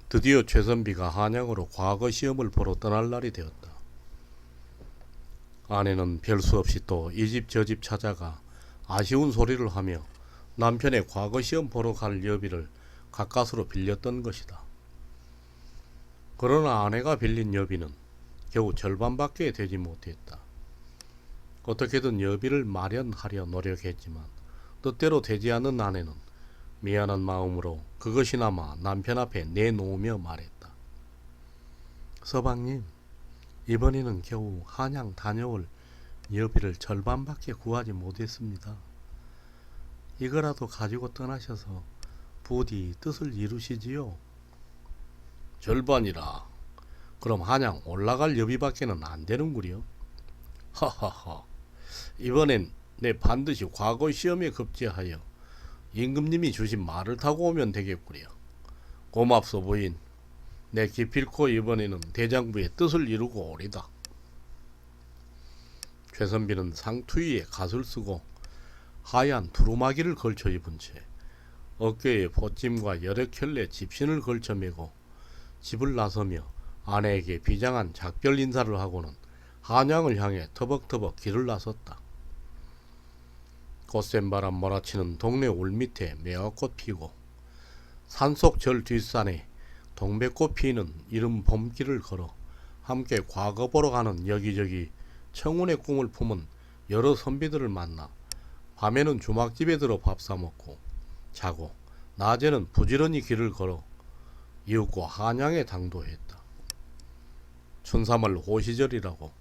드디어 최선비가 한양으로 과거 시험을 보러 떠날 날이 되었다. 아내는 별 수 없이 또 이 집 저 집 찾아가 아쉬운 소리를 하며 남편의 과거 시험 보러 갈 여비를 가까스로 빌렸던 것이다. 그러나 아내가 빌린 여비는 겨우 절반밖에 되지 못했다. 어떻게든 여비를 마련하려 노력했지만 뜻대로 되지 않는 아내는 미안한 마음으로 그것이나마 남편 앞에 내놓으며 말했다. 서방님, 이번에는 겨우 한양 다녀올 여비를 절반밖에 구하지 못했습니다. 이거라도 가지고 떠나셔서 부디 뜻을 이루시지요. 절반이라. 그럼 한양 올라갈 여비밖에는 안 되는구려. 하하하. 이번엔 내 반드시 과거 시험에 급제하여 임금님이 주신 말을 타고 오면 되겠구려. 고맙소 부인. 내 기필코 이번에는 대장부의 뜻을 이루고 오리다. 최선비는 상투 위에 갓을 쓰고 하얀 두루마기를 걸쳐 입은 채 어깨에 보찜과 여러 켤레 집신을 걸쳐 매고 집을 나서며 아내에게 비장한 작별 인사를 하고는 한양을 향해 터벅터벅 길을 나섰다. 꽃샘 바람 몰아치는 동네 울밑에 매화꽃 피고 산속 절 뒷산에 동백꽃 피는 이른 봄길을 걸어 함께 과거 보러 가는 여기저기 청운의 꿈을 품은 여러 선비들을 만나 밤에는 주막집에 들어 밥 사먹고 자고 낮에는 부지런히 길을 걸어 이윽고 한양에 당도했다. 춘삼월 호시절이라고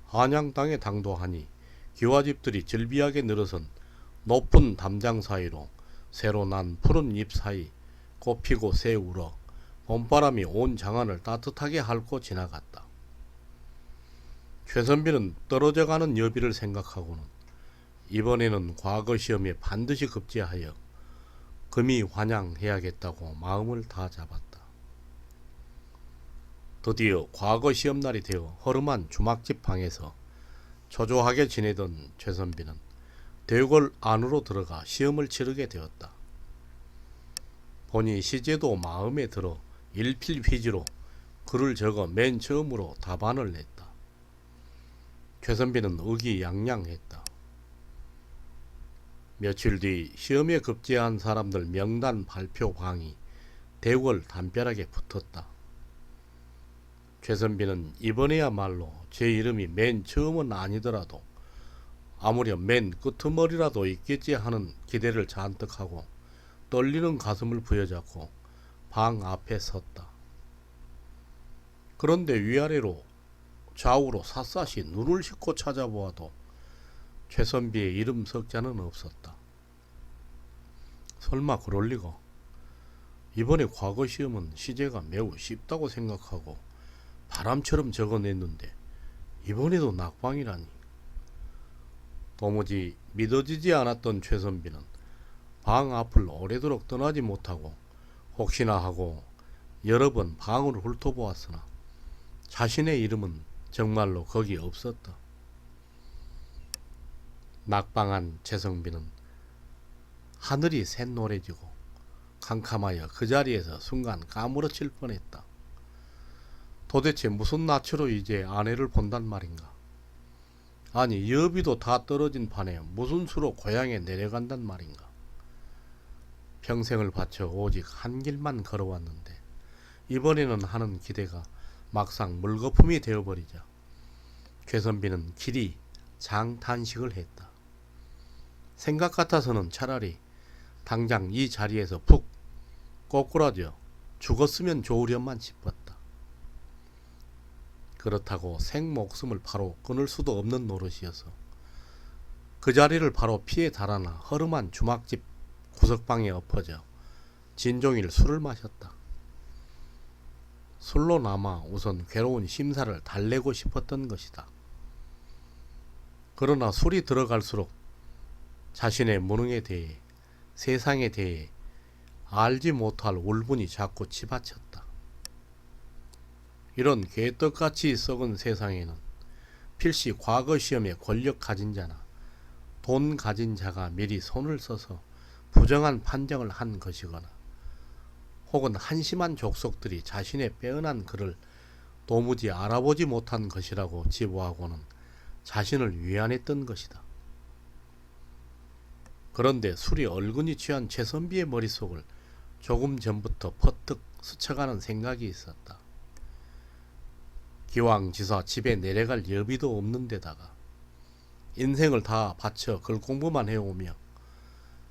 한양 땅에 당도하니 기와집들이 즐비하게 늘어선 높은 담장 사이로 새로 난 푸른 잎 사이 꽃피고 새 울어 봄바람이 온 장안을 따뜻하게 핥고 지나갔다. 최선비는 떨어져가는 여비를 생각하고는 이번에는 과거 시험에 반드시 급제하여 금이 환양해야겠다고 마음을 다 잡았다. 드디어 과거 시험날이 되어 허름한 주막집 방에서 초조하게 지내던 최선비는 대궐 안으로 들어가 시험을 치르게 되었다. 보니 시제도 마음에 들어 일필휘지로 글을 적어 맨 처음으로 답안을 냈다. 최선비는 의기양양했다. 며칠 뒤 시험에 급제한 사람들 명단 발표 방이 대궐 담벼락에 붙었다. 최선비는 이번에야말로 제 이름이 맨 처음은 아니더라도 아무렴 맨 끄트머리라도 있겠지 하는 기대를 잔뜩 하고 떨리는 가슴을 부여잡고 방 앞에 섰다. 그런데 위아래로 좌우로 샅샅이 눈을 싣고 찾아보아도 최선비의 이름 석자는 없었다. 설마 그럴 리가. 이번에 과거 시험은 시제가 매우 쉽다고 생각하고 바람처럼 적어냈는데 이번에도 낙방이라니. 도무지 믿어지지 않았던 최선비는 방 앞을 오래도록 떠나지 못하고 혹시나 하고 여러 번 방을 훑어보았으나 자신의 이름은 정말로 거기 없었다. 낙방한 최선비는 하늘이 샛노래지고 캄캄하여 그 자리에서 순간 까무러칠 뻔했다. 도대체 무슨 낯으로 이제 아내를 본단 말인가. 아니 여비도 다 떨어진 판에 무슨 수로 고향에 내려간단 말인가. 평생을 바쳐 오직 한 길만 걸어왔는데 이번에는 하는 기대가 막상 물거품이 되어버리자 최선비는 길이 장탄식을 했다. 생각 같아서는 차라리 당장 이 자리에서 푹 꼬꾸라져 죽었으면 좋으련만 싶었다. 그렇다고 생목숨을 바로 끊을 수도 없는 노릇이어서 그 자리를 바로 피해 달아나 허름한 주막집 구석방에 엎어져 진종일 술을 마셨다. 술로나마 우선 괴로운 심사를 달래고 싶었던 것이다. 그러나 술이 들어갈수록 자신의 무능에 대해 세상에 대해 알지 못할 울분이 자꾸 치받쳤다. 이런 개떡같이 썩은 세상에는 필시 과거 시험에 권력 가진 자나 돈 가진 자가 미리 손을 써서 부정한 판정을 한 것이거나 혹은 한심한 족속들이 자신의 빼어난 글을 도무지 알아보지 못한 것이라고 지부하고는 자신을 위안했던 것이다. 그런데 술이 얼근히 취한 최선비의 머릿속을 조금 전부터 퍼뜩 스쳐가는 생각이 있었다. 기왕지사 집에 내려갈 여비도 없는 데다가 인생을 다 바쳐 글 공부만 해오며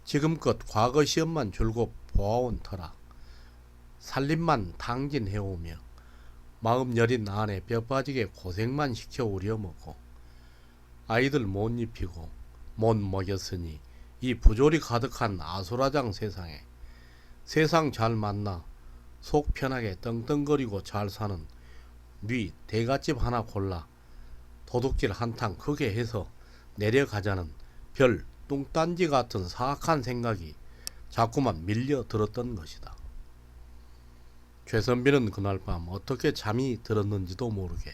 지금껏 과거 시험만 줄곧 보아온 터라 살림만 탕진해오며 마음 여린 아내 뼈 빠지게 고생만 시켜 우려먹고 아이들 못 입히고 못 먹였으니 이 부조리 가득한 아수라장 세상에 세상 잘 만나 속 편하게 떵떵거리고 잘 사는 네 대갓집 하나 골라 도둑질 한탕 크게 해서 내려가자는 별 뚱딴지 같은 사악한 생각이 자꾸만 밀려 들었던 것이다. 최선비는 그날 밤 어떻게 잠이 들었는지도 모르게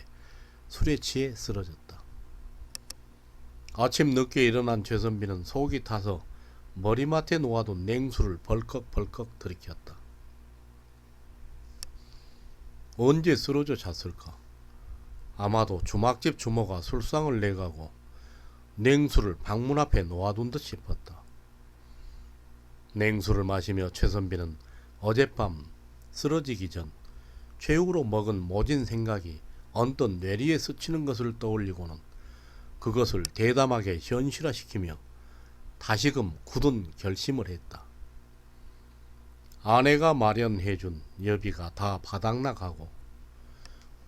술에 취해 쓰러졌다. 아침 늦게 일어난 최선비는 속이 타서 머리맡에 놓아둔 냉수를 벌컥벌컥 들이켰다. 언제 쓰러져 잤을까? 아마도 주막집 주모가 술상을 내가고 냉수를 방문 앞에 놓아둔 듯 싶었다. 냉수를 마시며 최선비는 어젯밤 쓰러지기 전 최후로 먹은 모진 생각이 언뜻 뇌리에 스치는 것을 떠올리고는 그것을 대담하게 현실화시키며 다시금 굳은 결심을 했다. 아내가 마련해준 여비가 다 바닥나가고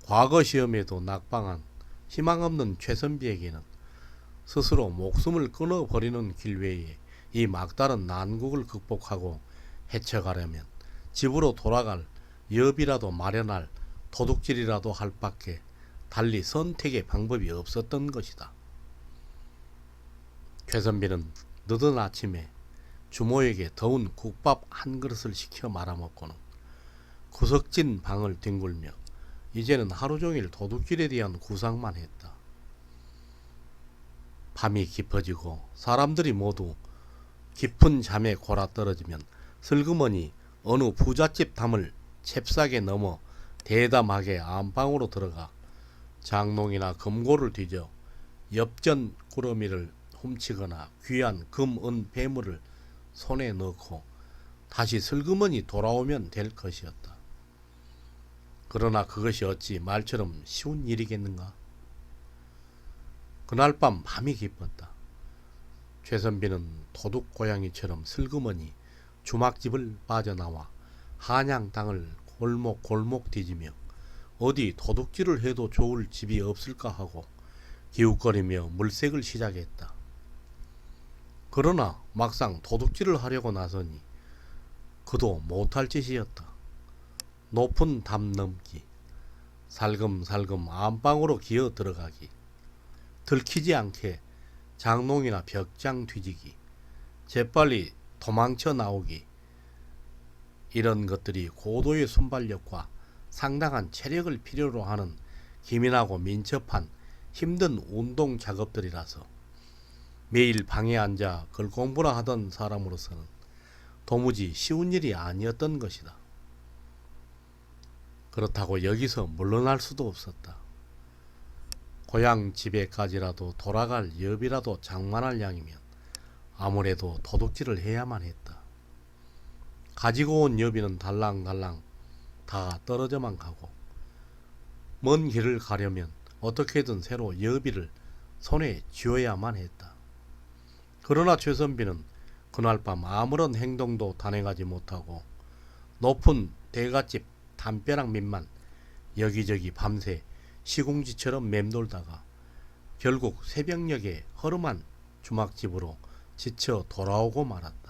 과거 시험에도 낙방한 희망 없는 최선비에게는 스스로 목숨을 끊어버리는 길 외에 이 막다른 난국을 극복하고 헤쳐가려면 집으로 돌아갈 여비라도 마련할 도둑질이라도 할 밖에 달리 선택의 방법이 없었던 것이다. 최선비는 늦은 아침에 주모에게 더운 국밥 한 그릇을 시켜 말아먹고는 구석진 방을 뒹굴며 이제는 하루 종일 도둑질에 대한 구상만 했다. 밤이 깊어지고 사람들이 모두 깊은 잠에 골아떨어지면 슬그머니 어느 부잣집 담을 잽싸게 넘어 대담하게 안방으로 들어가 장롱이나 금고를 뒤져 엽전 꾸러미를 훔치거나 귀한 금, 은, 배물을 손에 넣고 다시 슬그머니 돌아오면 될 것이었다. 그러나 그것이 어찌 말처럼 쉬운 일이겠는가? 그날 밤 밤이 깊었다. 최선비는 도둑 고양이처럼 슬그머니 주막집을 빠져나와 한양 땅을 골목골목 뒤지며 어디 도둑질을 해도 좋을 집이 없을까 하고 기웃거리며 물색을 시작했다. 그러나 막상 도둑질을 하려고 나서니 그도 못할 짓이었다. 높은 담 넘기, 살금살금 안방으로 기어 들어가기, 들키지 않게 장롱이나 벽장 뒤지기, 재빨리 도망쳐 나오기, 이런 것들이 고도의 순발력과 상당한 체력을 필요로 하는 기민하고 민첩한 힘든 운동 작업들이라서 매일 방에 앉아 글 공부나 하던 사람으로서는 도무지 쉬운 일이 아니었던 것이다. 그렇다고 여기서 물러날 수도 없었다. 고향 집에까지라도 돌아갈 여비라도 장만할 양이면 아무래도 도둑질을 해야만 했다. 가지고 온 여비는 달랑달랑 다 떨어져만 가고 먼 길을 가려면 어떻게든 새로 여비를 손에 쥐어야만 했다. 그러나 최선비는 그날 밤 아무런 행동도 단행하지 못하고 높은 대갓집 담벼락 밑만 여기저기 밤새 시궁지처럼 맴돌다가 결국 새벽녘에 허름한 주막집으로 지쳐 돌아오고 말았다.